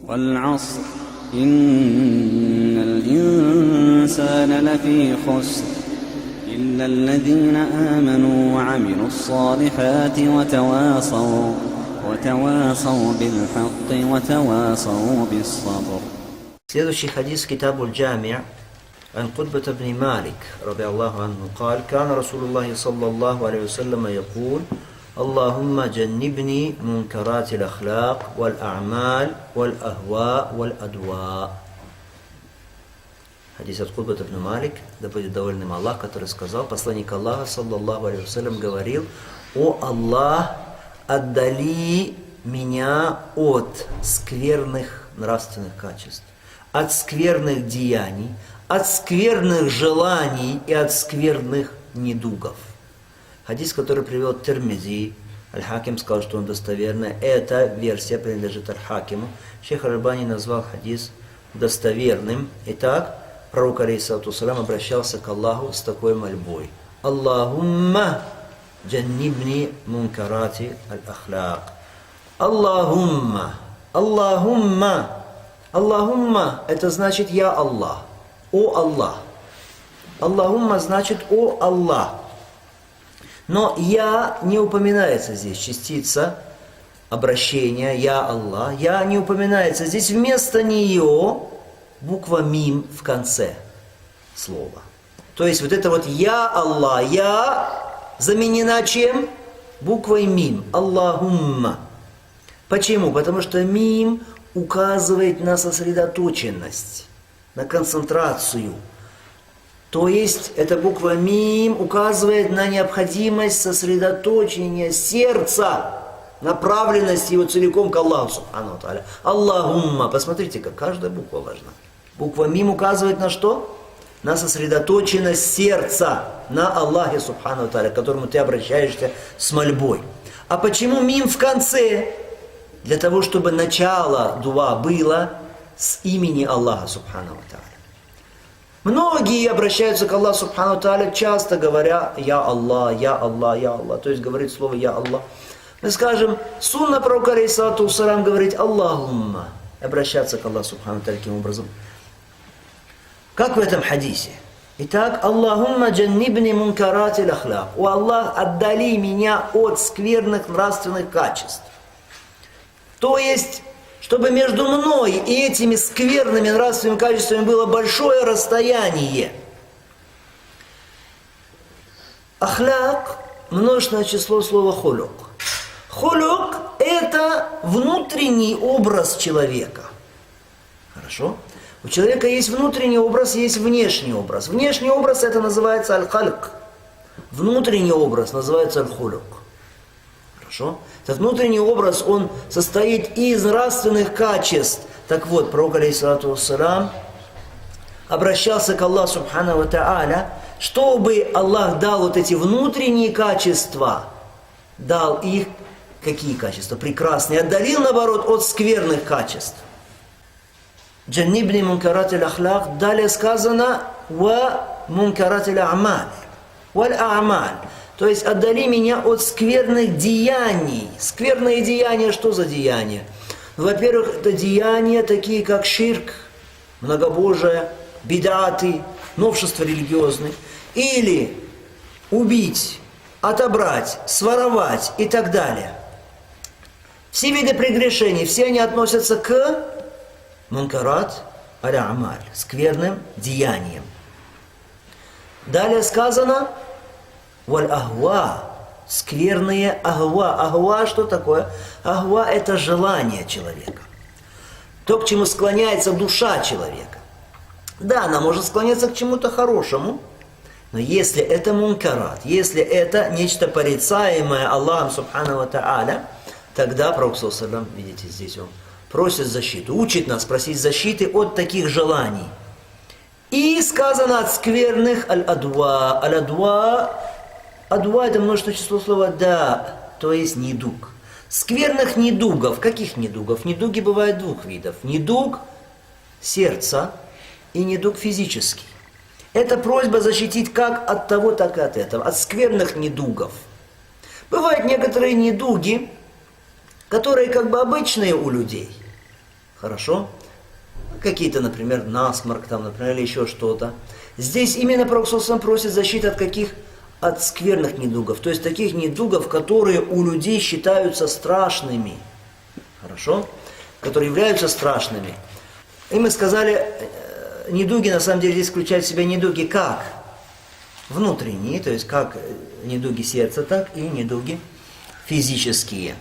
والعصر إن الإنسان لفي خسر إلا الذين آمنوا وعملوا الصالحات وتواصوا بالحق وتواصوا بالصبر. Следующий хадис Китабуль Джами' عن قتبة بن مالك رضي الله عنه قال كان رسول الله صلى الله عليه وسلم يقول اللهم جنبني منكرات الأخلاق والأعمال والأهواء والأدواء. Хадис от Кутбы ибн Малик, да будет доволен им Аллах, который сказал, посланник Аллаха, саллаллаху алейхи вассалям, говорил: «О Аллах, отдали меня от скверных нравственных качеств, от скверных деяний, от скверных желаний и от скверных недугов». Хадис, который привел Тирмизи, Аль-Хаким сказал, что он достоверный. Эта версия принадлежит Аль-Хакиму. Шейх Аль-Альбани назвал хадис достоверным. Итак, пророк алейхиссалату вассалям обращался к Аллаху с такой мольбой: «Аллахумма джаннибни мункарати аль-ахляк». Аллахумма, Аллахумма, Аллахумма – это значит «Я Аллах», «О Аллах». Аллахумма значит «О Аллах». Но «Я» не упоминается здесь, частица обращения «Я Аллах». «Я» не упоминается здесь, вместо нее буква «Мим» в конце слова. То есть вот это вот «Я Аллах», «Я» заменена чем? Буквой «Мим», «Аллахумма». Почему? Потому что «Мим» указывает на сосредоточенность, на концентрацию. То есть эта буква «Мим» указывает на необходимость сосредоточения сердца, направленность его целиком к Аллаху субхану ва тааля. Аллахумма. Посмотрите, как каждая буква важна. Буква «Мим» указывает на что? На сосредоточенность сердца, на Аллахе субхану ва тааля, к которому ты обращаешься с мольбой. А почему «Мим» в конце? Для того, чтобы начало дуа было с имени Аллаха субхану ва тааля. Многие обращаются к Аллаху субхану ва тааля, часто говоря «Я Аллах, Я Аллах, Я Аллах», то есть говорит слово «Я Аллах». Мы скажем, сунна пророка алейхиссалату вассалям говорить «Аллахумма», обращаться к Аллаху субхану ва тааля таким образом. Как в этом хадисе? Итак, «Аллахумма джаннибни мункарати аль-ахляк». «О Аллах, отдали меня от скверных нравственных качеств». То есть, чтобы между мной и этими скверными нравственными качествами было большое расстояние. Ахляк – множественное число слова хулюк. Хулюк – это внутренний образ человека. Хорошо? У человека есть внутренний образ, есть внешний образ. Внешний образ – это называется аль-хальк. Внутренний образ называется аль-хулюк. Хорошо? Этот внутренний образ, он состоит из нравственных качеств. Так вот, пророк алейхиссалату вассалям обращался к Аллаху субхану ва тааля, чтобы Аллах дал вот эти внутренние качества, дал их, какие качества? Прекрасные. Отдалил, наоборот, от скверных качеств. Джаннибни мункарат аль-ахляк. Далее сказано «Ва мункарат аль-а'маль». «Валь-а'маль». То есть отдали меня от скверных деяний. Скверные деяния, что за деяния? Во-первых, это деяния такие, как ширк, многобожие, бидаты, новшества религиозные. Или убить, отобрать, своровать и так далее. Все виды прегрешений, все они относятся к мункарат аль-а'маль, скверным деяниям. Далее сказано «Валь-ахва», скверные ахва. Ахва что такое? Ахва – это желание человека. То, к чему склоняется душа человека. Да, она может склоняться к чему-то хорошему, но если это мункарат, если это нечто порицаемое Аллахом субхану ва тааля, тогда пророк саллаллаху алейхи ва саллям, видите, здесь он просит защиту, учит нас просить защиты от таких желаний. И сказано от скверных аль-адва. Аль-адва – адва – это множественное число слова «да», то есть недуг. Скверных недугов. Каких недугов? Недуги бывают двух видов. Недуг сердца и недуг физический. Это просьба защитить как от того, так и от этого. От скверных недугов. Бывают некоторые недуги, которые как бы обычные у людей. Хорошо? Какие-то, например, насморк, там, например, или еще что-то. Здесь именно Пророк ﷺ просит защиты от каких? От скверных недугов. То есть таких недугов, которые у людей считаются страшными. Хорошо? Которые являются страшными. И мы сказали, недуги на самом деле здесь включают в себя недуги как? Внутренние, то есть как недуги сердца, так и недуги физические.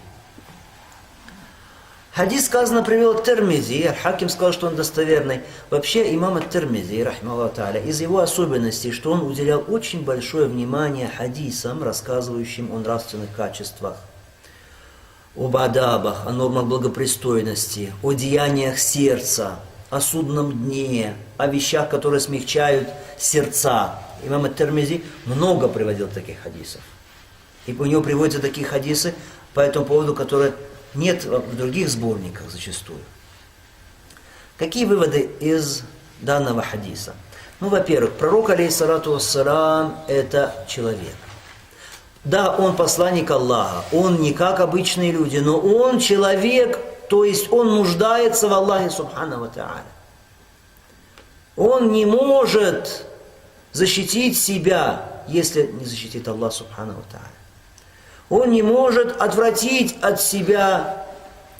Хадис, сказано, привел Тирмизи, Хаким сказал, что он достоверный. Вообще, имам Тирмизи, рахмаллаху тааля, из его особенностей, что он уделял очень большое внимание хадисам, рассказывающим о нравственных качествах, об адабах, о нормах благопристойности, о деяниях сердца, о судном дне, о вещах, которые смягчают сердца. Имам Тирмизи много приводил таких хадисов. И у него приводятся такие хадисы по этому поводу, которые нет в других сборниках зачастую. Какие выводы из данного хадиса? Ну, во-первых, пророк, алейхиссалату вассалам, это человек. Да, он посланник Аллаха, он не как обычные люди, но он человек, то есть он нуждается в Аллахе субхану ва тааля. Он не может защитить себя, если не защитит Аллах субхану ва тааля. Он не может отвратить от себя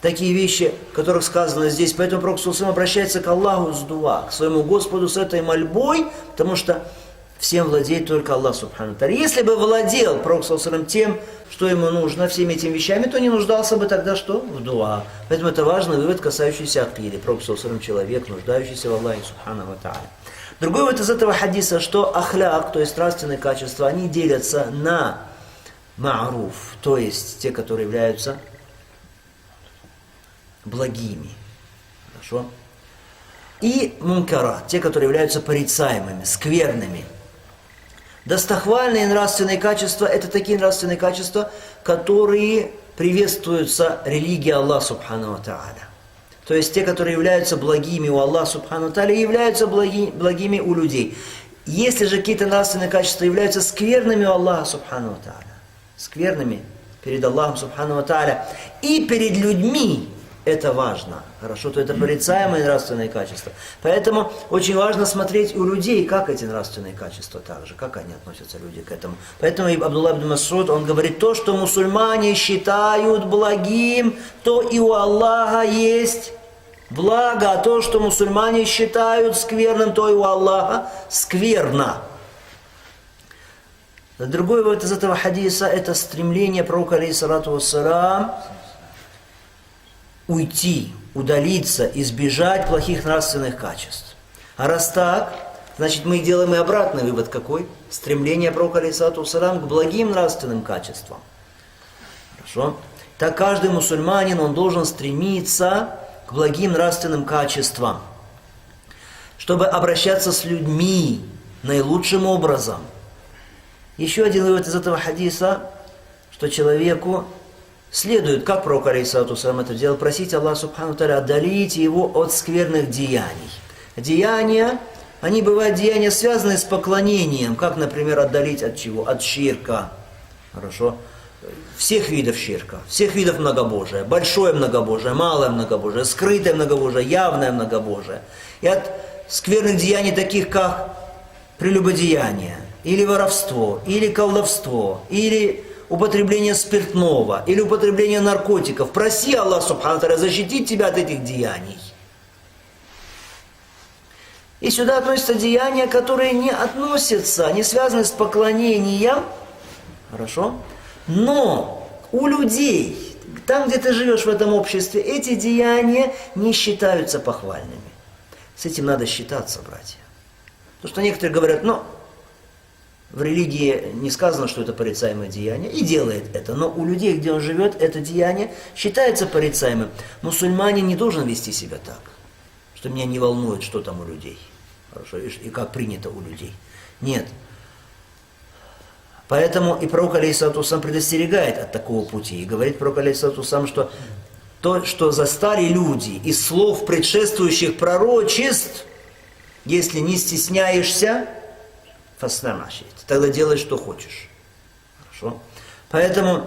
такие вещи, о которых сказано здесь. Поэтому Пророк ﷺ обращается к Аллаху с дуа, к своему Господу с этой мольбой, потому что всем владеет только Аллах субхану тааля. Если бы владел Пророк ﷺ тем, что ему нужно, всеми этими вещами, то не нуждался бы тогда что? В дуа. Поэтому это важный вывод, касающийся акиды. Пророк ﷺ человек, нуждающийся в Аллахе субхану ва тааля. Другой вывод из этого хадиса, что ахляк, то есть нравственные качества, они делятся на ма'руф, то есть те, которые являются благими. Хорошо? И мункарат, те, которые являются порицаемыми, скверными. Достохвальные нравственные качества – это такие нравственные качества, которые приветствуются религией Аллаха субхану ва тааля. То есть те, которые являются благими у Аллаха субхану ва тааля, являются благими у людей. Если же какие-то нравственные качества являются скверными у Аллаха субхану ва тааля, скверными перед Аллахом субхану ва тааля и перед людьми, это важно. Хорошо, то это порицаемые нравственные качества. Поэтому очень важно смотреть у людей, как эти нравственные качества также, как они относятся, люди, к этому. Поэтому Абдулла ибн Мас'уд, он говорит, то, что мусульмане считают благим, то и у Аллаха есть благо, а то, что мусульмане считают скверным, то и у Аллаха скверно. Другой вывод из этого хадиса – это стремление пророка, алейхиссалату вассалам, уйти, удалиться, избежать плохих нравственных качеств. А раз так, значит мы делаем и обратный вывод какой? Стремление пророка, алейхиссалату вассалам, к благим нравственным качествам. Хорошо? Так каждый мусульманин, он должен стремиться к благим нравственным качествам, чтобы обращаться с людьми наилучшим образом. Еще один вывод из этого хадиса, что человеку следует, как пророк, алейхиссалату вассалам, это делал, просить Аллаха субхану тааля отдалить его от скверных деяний. Деяния, они бывают деяния, связанные с поклонением, как, например, отдалить от чего? От ширка. Хорошо? Всех видов ширка, всех видов многобожия. Большое многобожие, малое многобожие, скрытое многобожие, явное многобожие. И от скверных деяний, таких как прелюбодеяние, или воровство, или колдовство, или употребление спиртного, или употребление наркотиков. Проси Аллах субхану тааля защитить тебя от этих деяний. И сюда относятся деяния, которые не относятся, не связаны с поклонением. Хорошо? Но у людей, там, где ты живешь в этом обществе, эти деяния не считаются похвальными. С этим надо считаться, братья. Потому что некоторые говорят, в религии не сказано, что это порицаемое деяние, и делает это. Но у людей, где он живет, это деяние считается порицаемым. Мусульманин не должен вести себя так, что меня не волнует, что там у людей. Хорошо, и как принято у людей. Нет. Поэтому и пророк, алейхиссалату вассалам, предостерегает от такого пути. И говорит пророк, алейхиссалату вассалам, что то, что застали люди из слов предшествующих пророчеств, если не стесняешься, тогда делай, что хочешь. Хорошо? Поэтому,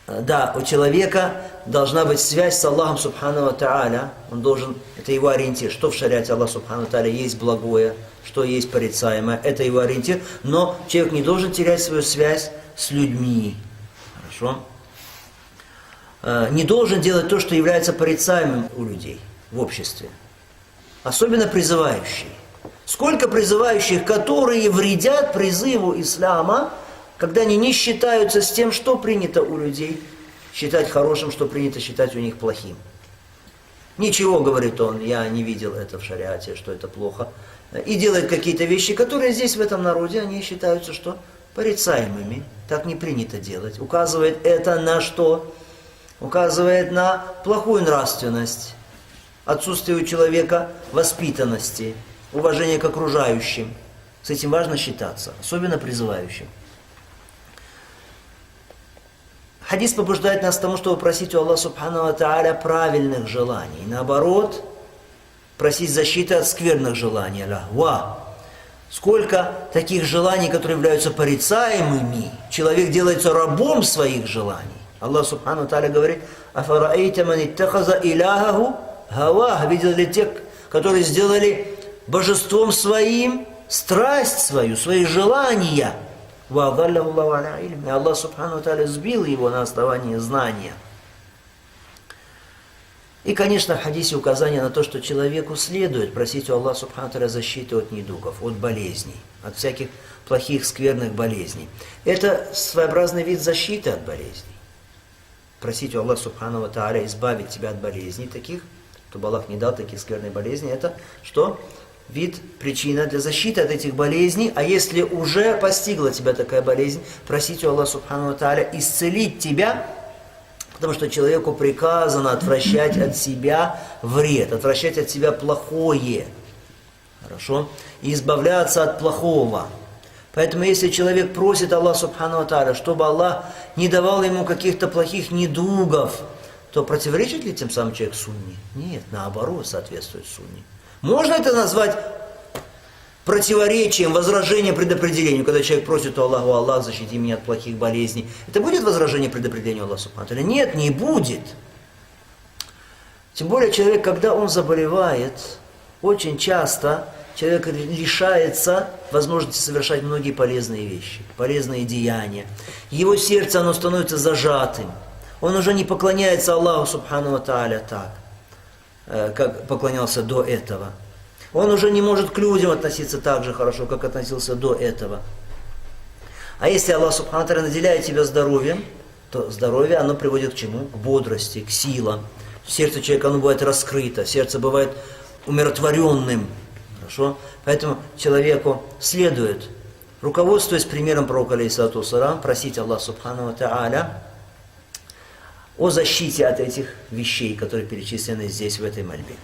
да, у человека должна быть связь с Аллахом Субхану ва Тааля. Он должен, это его ориентир. Что в шариате Аллах Субхану ва Тааля есть благое, что есть порицаемое. Это его ориентир. Но человек не должен терять свою связь с людьми. Хорошо? Не должен делать то, что является порицаемым у людей в обществе. Особенно призывающие. Сколько призывающих, которые вредят призыву ислама, когда они не считаются с тем, что принято у людей считать хорошим, что принято считать у них плохим. Ничего, говорит он, я не видел это в шариате, что это плохо. И делает какие-то вещи, которые здесь в этом народе, они считаются, что порицаемыми. Так не принято делать. Указывает это на что? Указывает на плохую нравственность, отсутствие у человека воспитанности, уважения к окружающим. С этим важно считаться, особенно призывающим. Хадис побуждает нас к тому, чтобы просить у Аллаха Субхану ва Тааля правильных желаний. Наоборот, просить защиты от скверных желаний. Сколько таких желаний, которые являются порицаемыми, человек делается рабом своих желаний. Аллах Субхану ва Тааля говорит: «Афараэйта ман иттахаза иляхаху хавах». Видели ли тех, которые сделали божеством своим страсть свою, свои желания. Аллах Субхану ва Тааля сбил его на основании знания. И, конечно, в хадисе указание на то, что человеку следует просить у Аллаха Субхану ва Тааля защиты от недугов, от болезней, от всяких плохих, скверных болезней. Это своеобразный вид защиты от болезней. Просить у Аллаха Субхану ва Тааля избавить тебя от болезней таких, чтобы Аллах не дал таких скверных болезней, это что? Вид, причина для защиты от этих болезней. А если уже постигла тебя такая болезнь, просить у Аллаха Субхану ва Тааля исцелить тебя, потому что человеку приказано отвращать от себя вред, отвращать от себя плохое. Хорошо? И избавляться от плохого. Поэтому если человек просит Аллаха Субхану ва Тааля, чтобы Аллах не давал ему каких-то плохих недугов, то противоречит ли тем самым человек сунне? Нет, наоборот, соответствует сунне. Можно это назвать противоречием, возражением предопределению, когда человек просит у Аллаха: Аллах, защити меня от плохих болезней. Это будет возражение предопределению Аллаха Субхану ва Тааля? Нет, не будет. Тем более человек, когда он заболевает, очень часто человек лишается возможности совершать многие полезные вещи, полезные деяния. Его сердце, оно становится зажатым. Он уже не поклоняется Аллаху Субхану ва Тааля так, как поклонялся до этого. Он уже не может к людям относиться так же хорошо, как относился до этого. А если Аллах Субхану ва Тааля наделяет тебя здоровьем, то здоровье, оно приводит к чему? К бодрости, к силам. Сердце человека, оно бывает раскрыто, сердце бывает умиротворенным. Хорошо? Поэтому человеку следует, руководствуясь примером пророка алейхиссалату вассалям, просить Аллаха Субхану ва Тааля о защите от этих вещей, которые перечислены здесь в этой мольбе.